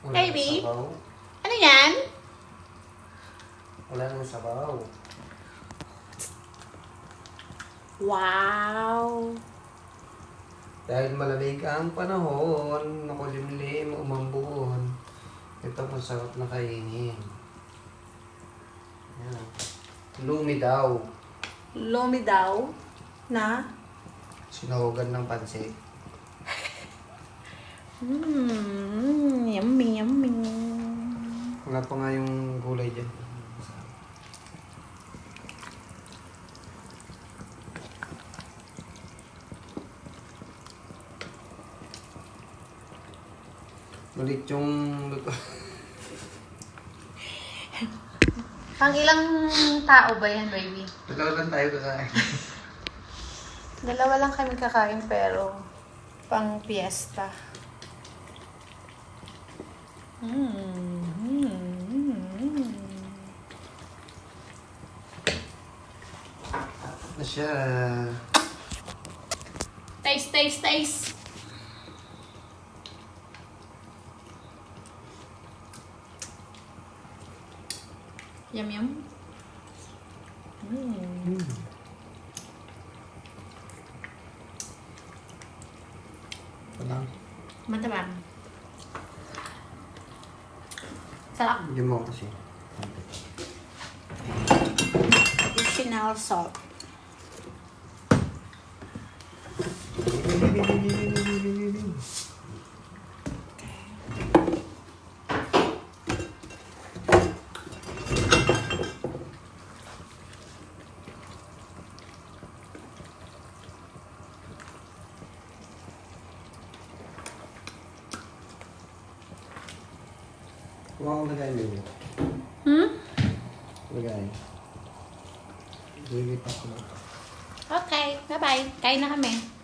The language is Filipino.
Wala ng Baby? sabaw. Ano yan? Wala ng sabaw. Wow! Dahil malamig ang panahon, makulimlim, umambon. Ito masarap na kainin. Yan. Lumi daw. Lomi daw na Sinahugan ng pansit. yummy, yummy. Wala pa nga yung gulay dyan. Malit yung luto. Pang ilang tao ba yan, baby? Dalawa lang tayo kakain. Dalawa lang kami kakain pero pang fiesta. Na siya. Taste, taste, taste. Yum, yum. Walang. Matabang. Sarap. Hindi mo kasi. Additional salt. Wow, lagay mo. Lagay. Lilipat ko. Okay, bye-bye. Kain na kami.